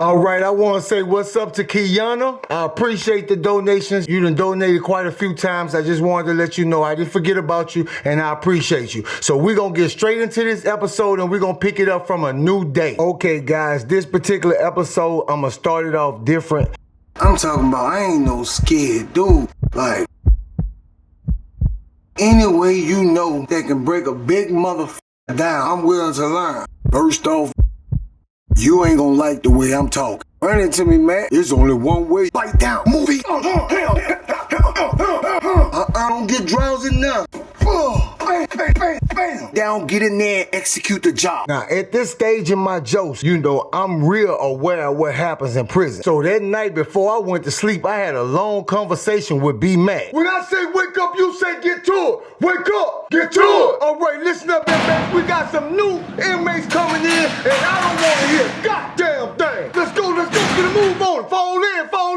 All right, I want to say what's up to Kiana. I appreciate the donations. You done donated quite a few times. I just wanted to let you know I didn't forget about you and I appreciate you. So we're going to get straight into this episode and we're going to pick it up from a new day. Okay, guys, this particular episode, I'm going to start it off different. I'm talking about I ain't no scared dude. Like, any way you know that can break a big motherfucker down, I'm willing to learn. First off, you ain't gonna like the way I'm talking. Run it to me, man. There's only one way. Bite down. Movie. I don't get drowsy now. Bang, bang, bang, bang. Down, get in there and execute the job. Now, at this stage in my jokes, you know, I'm real aware of what happens in prison. So that night before I went to sleep, I had a long conversation with B Mac. When I say wake up, you say get to it. Wake up, get to it. All right, listen up, man. We got some new inmates coming in, and I don't want to hear a goddamn thing. Let's go, get a move on. Fall in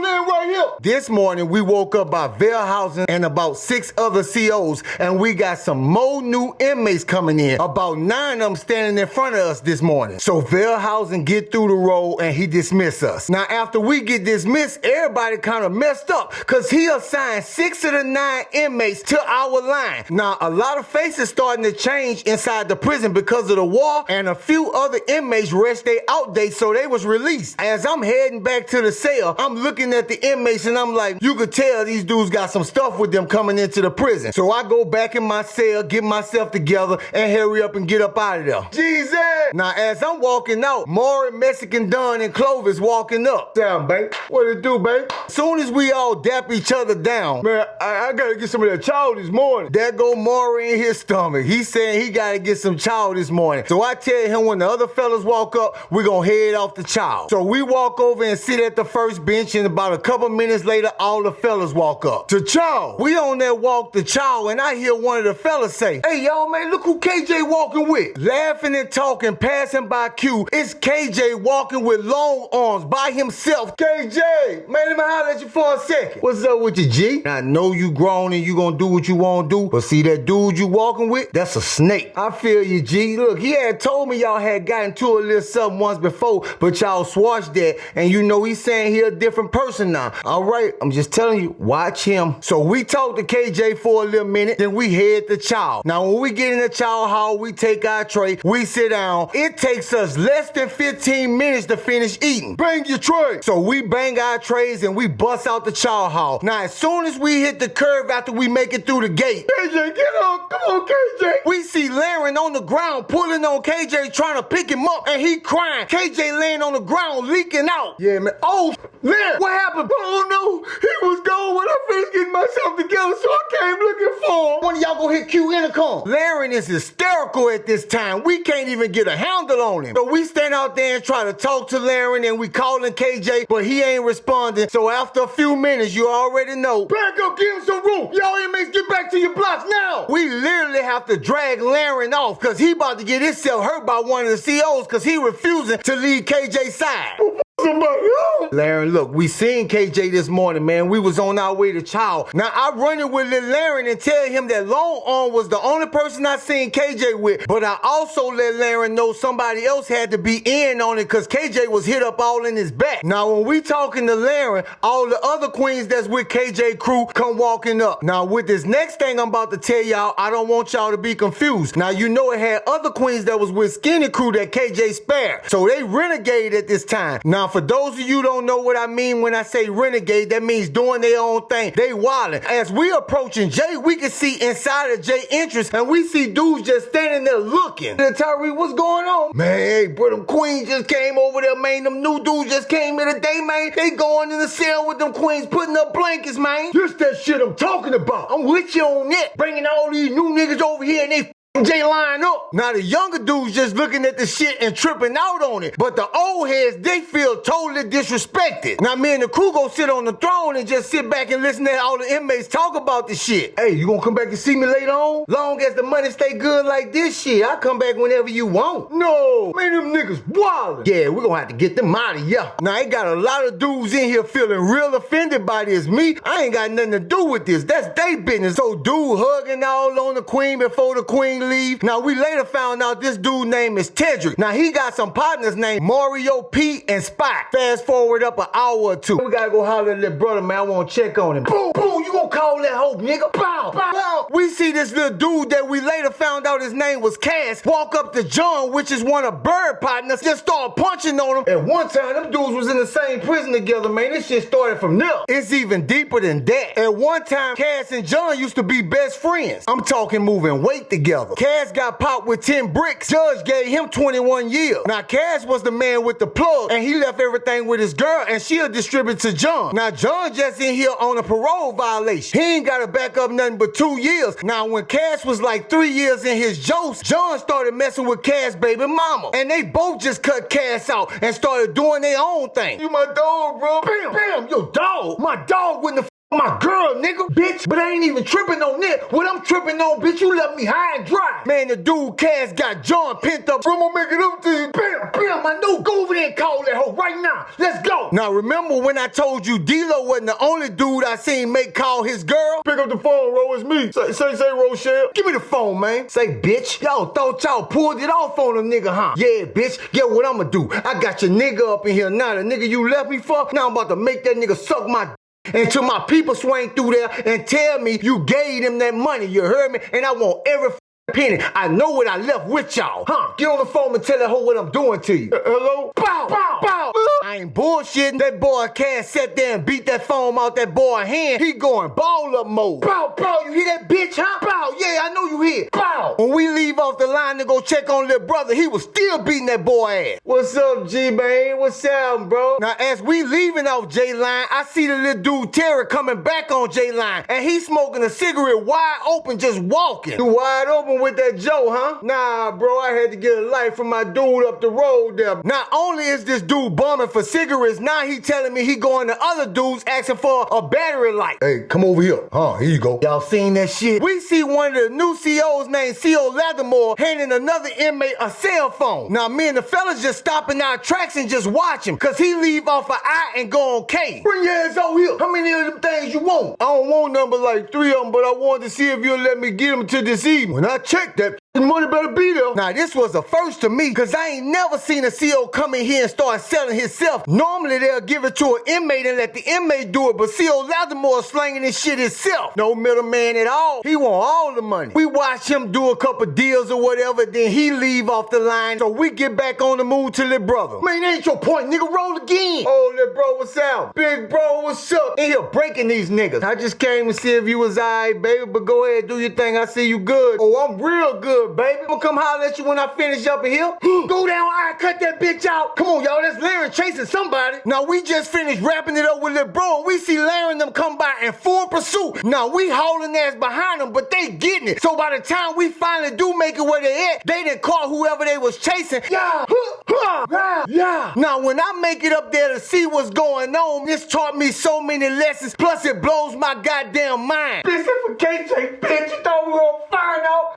right here. This morning, we woke up by Verhausen and about 6 other COs, and we got some more new inmates coming in. About 9 of them standing in front of us this morning. So Verhausen get through the roll and he dismiss us. Now, after we get dismissed, everybody kind of messed up because he assigned 6 of the 9 inmates to our line. Now, a lot of faces starting to change inside the prison because of the war, and a few other inmates rest their out date, so they was released. As I'm heading back to the cell, I'm looking at the inmates and I'm like, you could tell these dudes got some stuff with them coming into the prison. So I go back in my cell, get myself together, and hurry up and get up out of there. Jesus! Now, as I'm walking out, Maury, Mexican Don, and Clovis walking up. Damn, babe. What it do, babe? Soon as we all dap each other down, man, I gotta get some of that chow this morning. There go Maury in his stomach. He's saying he gotta get some chow this morning. So I tell him when the other fellas walk up, we're gonna head off the chow. So we walk over and sit at the first bench, and about a couple minutes later, all the fellas walk up. To chow. We on that walk to chow, and I hear one of the fellas say, hey, y'all, man, look who KJ walking with. Laughing and talking, passing by Q, it's KJ walking with long arms by himself. KJ, man, let me holler at you for a second. What's up with you, G? I know you grown and you gonna do what you wanna do, but see that dude you walking with? That's a snake. I feel you, G. Look, he had told me y'all had gotten to a little something once before, but y'all swatched that, and you know he's saying he a different person now. All right, I'm just telling you, watch him. So we talked to KJ for a little minute, then we head to chow. Now, when we get in the chow hall, we take our tray, we sit down. It takes us less than 15 minutes to finish eating. Bang your tray. So we bang our trays and we bust out the chow hall. Now, as soon as we hit the curve after we make it through the gate, KJ, get up. Come on, KJ. We see Larryn on the ground pulling on KJ, trying to pick him up, and he crying. KJ laying on the ground, leaking out. Yeah, man. Oh, Larryn, what happened? Oh, no. He was gone when I finished getting myself together, so I came looking for him. One of y'all go hit Q intercom. Larryn is hysterical at this time. We can't even get a handle on him. So we stand out there and try to talk to Larryn, and we calling KJ, but he ain't responding. So after a few minutes, you already know. Back up, give him some room. Y'all inmates, get back to your blocks now. We literally have to drag Larryn off because he about to get himself hurt by one of the COs because he refusing to leave KJ's side. Somebody else. Larryn, look, we seen KJ this morning, man. We was on our way to chow. Now, I run it with Lil Larryn and tell him that Long Arm was the only person I seen KJ with, but I also let Larryn know somebody else had to be in on it because KJ was hit up all in his back. Now, when we talking to Larryn, all the other queens that's with KJ crew come walking up. Now, with this next thing I'm about to tell y'all, I don't want y'all to be confused. Now, you know it had other queens that was with Skinny Crew that KJ spared, so they renegade at this time. Now, for those of you who don't know what I mean when I say renegade, that means doing their own thing. They wildin'. As we approaching Jay, we can see inside of Jay entrance, and we see dudes just standing there looking. Tyree, what's going on? Man, hey, bro, them queens just came over there, man. Them new dudes just came in today, man. They going in the cell with them queens, putting up blankets, man. Just that shit I'm talking about. I'm with you on that. Bringing all these new niggas over here and they Jay line up. Now the younger dudes just looking at the shit and tripping out on it. But the old heads, they feel totally disrespected. Now me and the crew go sit on the throne and just sit back and listen to all the inmates talk about the shit. Hey, you gonna come back and see me later on? Long as the money stay good like this shit, I'll come back whenever you want. No, man, them niggas wildin'. Yeah, we gonna have to get them out of here. Now I got a lot of dudes in here feeling real offended by this. Me, I ain't got nothing to do with this. That's they business. So dude hugging all on the queen before the queen gang leave. Now we later found out this dude name is Tedrick. Now he got some partners named Mario, Pete, and Spot. Fast forward up an hour or two. We gotta go holler at little brother, man. I wanna check on him. Boom, boom, you gonna call that hoe, nigga? Bow, bow, bow. We see this little dude that we later found out his name was Cass walk up to John, which is one of Bird partners, just start punching on him. At one time, them dudes was in the same prison together, man. This shit started from there. It's even deeper than that. At one time, Cass and John used to be best friends. I'm talking moving weight together. Cass got popped with 10 bricks. Judge gave him 21 years. Now, Cass was the man with the plug, and he left everything with his girl, and she'll distribute to John. Now, John just in here on a parole violation. He ain't got to back up nothing but 2 years. Now, when Cass was like 3 years in his jokes, John started messing with Cass' baby mama, and they both just cut Cass out and started doing their own thing. You my dog, bro. Bam, bam, your dog. My dog wouldn't have my girl, nigga, bitch, but I ain't even tripping on that. What I'm tripping on, bitch, you left me high and dry. Man, the dude Cass got John pent up. I'm gonna make it up to you. Bam, bam, I know. Go over there and call that hoe right now. Let's go. Now, remember when I told you D-Lo wasn't the only dude I seen make call his girl? Pick up the phone, Ro, it's me. Say, Rochelle. Give me the phone, man. Say, bitch, y'all thought y'all pulled it off on a nigga, huh? Yeah, bitch, get what I'ma do. I got your nigga up in here now. The nigga you left me for, now I'm about to make that nigga suck my until my people swing through there and tell me you gave them that money, you heard me? And I want every penny. I know what I left with y'all. Huh? Get on the phone and tell that hoe what I'm doing to you. Hello? Bow, bow, bow. I ain't bullshitting. That boy Cass sat there and beat that phone out that boy's hand. He going ball up mode. Bow, bow. You hear that bitch, huh? Bow. Yeah, I know you hear. Bow. When we leave off the line to go check on little brother, he was still beating that boy ass. What's up, G-Man? What's up, bro? Now, as we leaving off J-Line, I see the little dude Terry coming back on J-Line, and he's smoking a cigarette wide open, just walking. You wide open with that Joe, huh? Nah, bro, I had to get a light from my dude up the road there. Not only is this dude bumming for cigarettes, now he telling me he going to other dudes asking for a battery light. Hey, come over here. Huh, here you go. Y'all seen that shit? We see one of the new COs named CO Lattimore handing another inmate a cell phone. Now, me and the fellas just stopping our tracks and just watch him, cause he leave off an I and go on K. Bring your ass over here. How many of them things you want? I don't want number like 3 of them, but I wanted to see if you'll let me get them to this evening. When I checked that, the money better be there. Now, this was a first to me, because I ain't never seen a CO come in here and start selling himself. Normally, they'll give it to an inmate and let the inmate do it, but CO Lattimore slanging this shit himself. No middleman at all. He want all the money. We watch him do a couple deals or whatever, then he leave off the line, so we get back on the move to little brother. Man, that ain't your point, nigga. Roll again. Oh, little bro, what's up? Big bro, what's up? In here breaking these niggas. I just came to see if you was alright, baby, but go ahead, do your thing. I see you good. Oh, I'm real good, baby. I'm gonna come holler at you when I finish up in here. Go down, I cut that bitch out. Come on, y'all, that's Larryn chasing somebody. Now, we just finished wrapping it up with little bro, and we see Larryn them come by in full pursuit. Now, we hauling ass behind them, but they getting it. So by the time we finally do make it where they at, they done caught whoever they was chasing. Yeah, yeah. Now, when I make it up there to see what's going on, this taught me so many lessons, plus it blows my goddamn mind. This is for KJ, bitch. You thought we were gonna find out?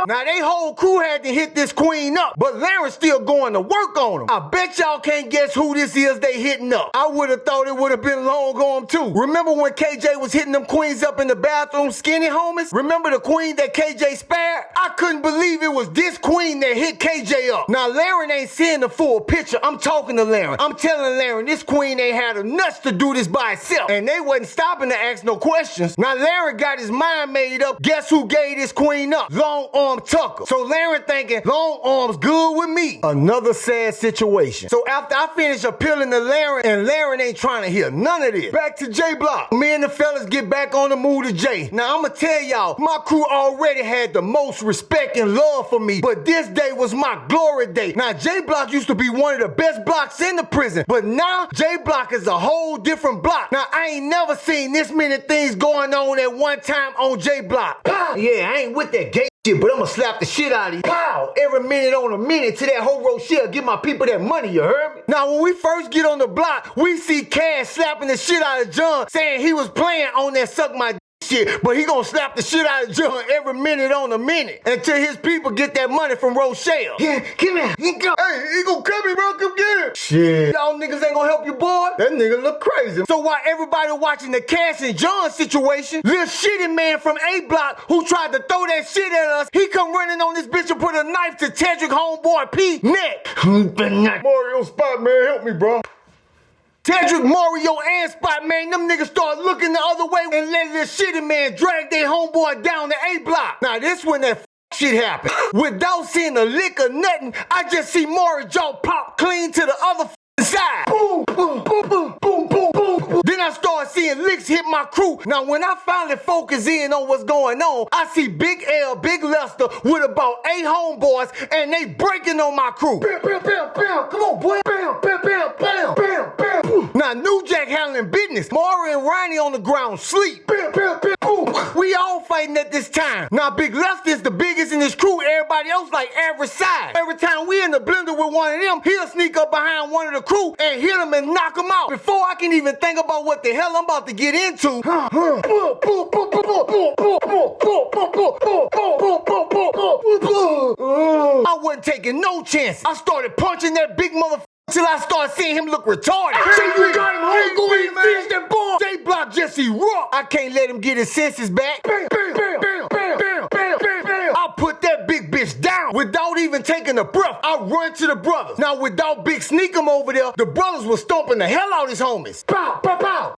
Now, they whole crew had to hit this queen up, but Larryn's still going to work on them. I bet y'all can't guess who this is they hitting up. I would have thought it would have been long on too. Remember when KJ was hitting them queens up in the bathroom, skinny homies? Remember the queen that KJ spared? I couldn't believe it was this queen that hit KJ up. Now, Larryn ain't seeing the full picture. I'm talking to Larryn. I'm telling Larryn this queen ain't had the nuts to do this by itself, and they wasn't stopping to ask no questions. Now, Larryn got his mind made up. Guess who gave this queen up? Long Arm Tucker. So Larryn thinking, long arm's good with me. Another sad situation. So after I finish appealing to Larryn, and Larryn ain't trying to hear none of this, back to J Block. Me and the fellas get back on the move to J. Now I'ma tell y'all, my crew already had the most respect and love for me, but this day was my glory day. Now J Block used to be one of the best blocks in the prison, but now J Block is a whole different block. Now I ain't never seen this many things going on at one time on J Block. Yeah, I ain't with that gay shit, but I'ma slap the shit out of you. Pow! Every minute on a minute till that whole Rochelle give my people that money, you heard me? Now, when we first get on the block, we see Cash slapping the shit out of John, saying he was playing on that suck my shit, but he gonna slap the shit out of John every minute on the minute until his people get that money from Rochelle. Yeah, come here. He gonna come here, bro. Come get him. Shit. Y'all niggas ain't gonna help you, boy. That nigga look crazy. So while everybody watching the Cash and John situation, little shitty man from A Block who tried to throw that shit at us, he come running on this bitch and put a knife to Tedrick homeboy P neck. Mario Spot, man, help me, bro. Tedrick, Mario, and Spot, man, them niggas start looking the other way and let this shitty man drag their homeboy down the A Block. Now this when that shit happened. Without seeing a lick or nothing, I just see Mario jaw pop clean to the other side. Boom, boom, boom, boom, boom, boom, boom. Then I start seeing licks hit my crew. Now when I finally focus in on what's going on, I see Big L, Big Lester with about 8 homeboys and they breaking on my crew. Bam, bam, bam, bam. Come on, boy. Bam, bam, bam, bam, bam, bam. Now New Jack handling business. Mario and Ronnie on the ground sleep. Bam, bam, bam, boom. We all fighting at this time. Now Big Lester is the biggest in his crew. Everybody else like average size. Every time we in the blender with one of them, he'll sneak up behind one of the crew and hit him and knock him out. Before I can even think about what the hell I'm about to get into, I wasn't taking no chances. I started punching that big motherfucker till I started seeing him look retarded. Say you got him, homie. Go ahead and finish that ball. J Block just erupt. I can't let him get his senses back. Bam, bam, bam, bam, bam, bam, bam, bam, bam. I put that big bitch down without even taking a breath. I run to the brothers. Now without Big Sneakum over there, the brothers was stomping the hell out of his homies. Pow, pow, pow.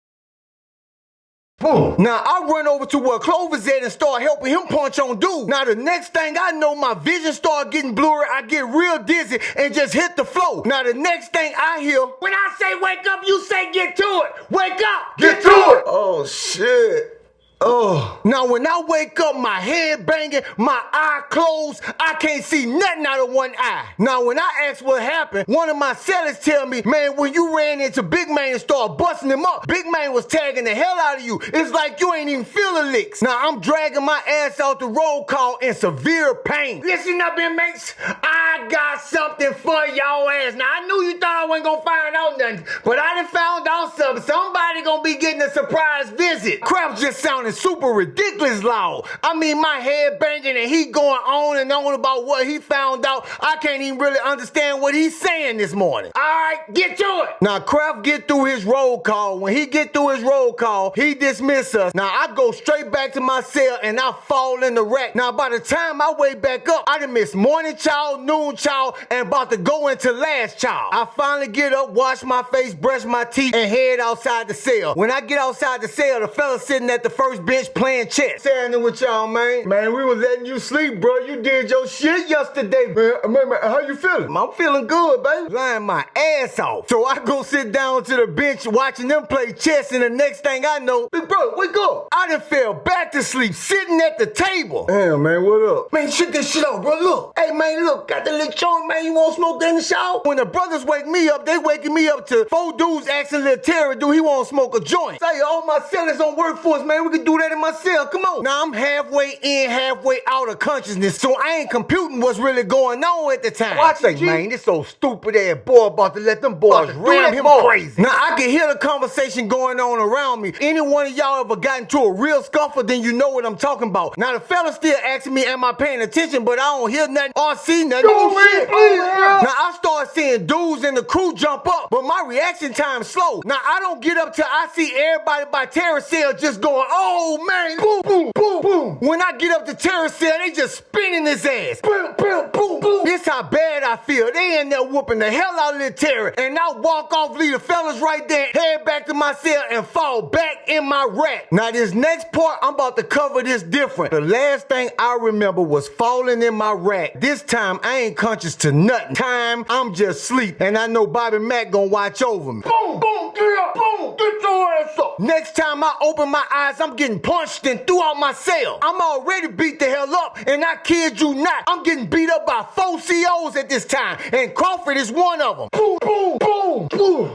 Boom. Now I run over to where Clover's at and start helping him punch on dude. Now the next thing I know, my vision start getting blurry. I get real dizzy and just hit the floor. Now the next thing I hear, when I say wake up, you say get to it. Wake up. Get to it. Oh shit. Oh. Now when I wake up, my head banging, my eye closed, I can't see nothing out of one eye. Now when I ask what happened, one of my sellers tell me, man, when you ran into Big Man and started busting him up, Big Man was tagging the hell out of you. It's like you ain't even feel the licks. Now I'm dragging my ass out the roll call in severe pain. Listen up, inmates, I got something for y'all ass. Now I knew you thought I wasn't gonna find out nothing, but I done found out something. Somebody gonna be getting a surprise visit. Crap just sounded super ridiculous loud. I mean, my head banging and he going on and on about what he found out. I can't even really understand what he's saying this morning. All right, get to it. Now, Kraft get through his roll call. When he get through his roll call, he dismiss us. Now, I go straight back to my cell and I fall in the rack. Now, by the time I wake back up, I done missed morning chow, noon chow, and about to go into last chow. I finally get up, wash my face, brush my teeth, and head outside the cell. When I get outside the cell, the fella sitting at the first bench playing chess. Standing with y'all, man. Man, we was letting you sleep, bro. You did your shit yesterday. Man, how you feeling? I'm feeling good, baby. Lying my ass off. So I go sit down to the bench watching them play chess, and the next thing I know, big bro, wake up. I done fell back to sleep sitting at the table. Damn, man, what up? Man, shit this shit out, bro. Look. Hey, man, look. Got the little joint, man. You want to smoke in the shower? When the brothers wake me up, they waking me up to 4 dudes asking little Terry, do he want to smoke a joint? Say, all my sellers on workforce, man. We can do that in my cell. Come on. Now I'm halfway in, halfway out of consciousness, so I ain't computing what's really going on at the time. Watch it, man. This so stupid ass boy about to let them boys ram him crazy. Now I can hear the conversation going on around me. Any one of y'all ever got into a real scuffle, then you know what I'm talking about. Now the fella still asking me, am I paying attention? But I don't hear nothing or see nothing. Now I start seeing dudes in the crew jump up, but my reaction time's slow. Now I don't get up till I see everybody by Terrace Cell just going, oh man, boom, boom, boom, boom. When I get up to Terrace Cell, they just spinning his ass. Boom, boom, boom, boom. This how bad I feel. They in there whooping the hell out of the Terry. And I walk off, leave the fellas right there, head back to my cell and fall back in my rack. Now this next part, I'm about to cover this different. The last thing I remember was falling in my rack. This time, I ain't conscious to nothing. Time, I'm just sleep. And I know Bobby Mack gonna watch over me. Boom, boom, get up, boom, get your ass up. Next time I open my eyes, I'm getting punched and threw out my cell. I'm already beat the hell up, and I kid you not, I'm getting beat up by 4 COs at this time, and Crawford is one of them. Boom, boom, boom, boom,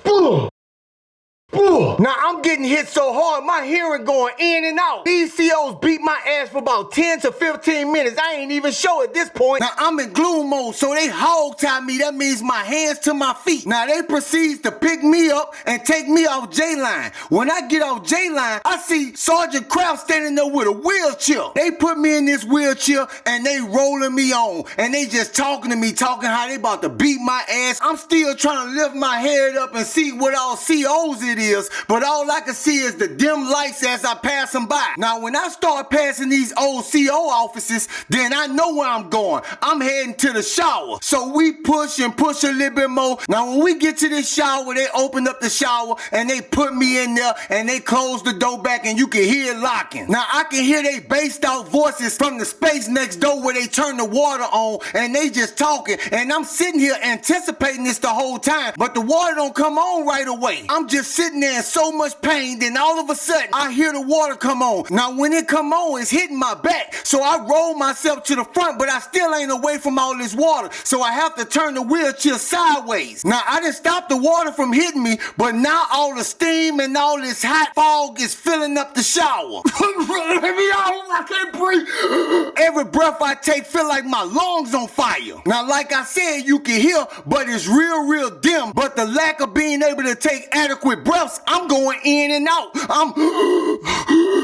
boom, boom. Now I'm getting hit so hard, my hearing going in and out. These COs beat my ass for about 10 to 15 minutes. I ain't even sure at this point. Now I'm in gloom mode, so they hog tie me. That means my hands to my feet. Now they proceeds to pick me up and take me off J-line. When I get off J-line, I see Sergeant Kraft standing there with a wheelchair. They put me in this wheelchair and they rolling me on. And they just talking to me, talking how they about to beat my ass. I'm still trying to lift my head up and see what all COs it is, but all I can see is the dim lights as I pass them by. Now when I start passing these old CO offices, then I know where I'm going. I'm heading to the shower. So we push and push a little bit more. Now when we get to this shower, they open up the shower and they put me in there and they close the door back and you can hear it locking. Now I can hear they based out voices from the space next door where they turn the water on and they just talking, and I'm sitting here anticipating this the whole time, but the water don't come on right away. I'm just sitting there in so much pain, then all of a sudden I hear the water come on. Now when it come on, it's hitting my back, so I roll myself to the front, but I still ain't away from all this water, so I have to turn the wheelchair sideways. Now I didn't stop the water from hitting me, but now all the steam and all this hot fog is filling up the shower. I can't breathe. Every breath I take feel like my lungs on fire. Now like I said, you can hear, but it's real dim. But the lack of being able to take adequate breaths, I'm going in and out. I'm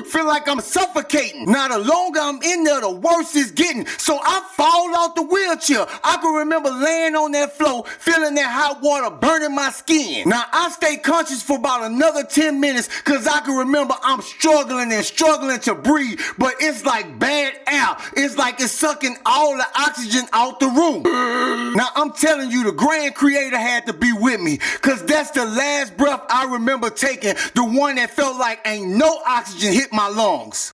feel like I'm suffocating. Now the longer I'm in there, the worse it's getting. So I fall out the wheelchair. I can remember laying on that floor, feeling that hot water burning my skin. Now I stay conscious for about another 10 minutes because I can remember I'm struggling to breathe, but it's like bad air. It's like it's sucking all the oxygen out the room. Now I'm telling you, the grand creator had to be with me, cause that's the last breath I remember taking, the one that felt like ain't no oxygen hit my lungs.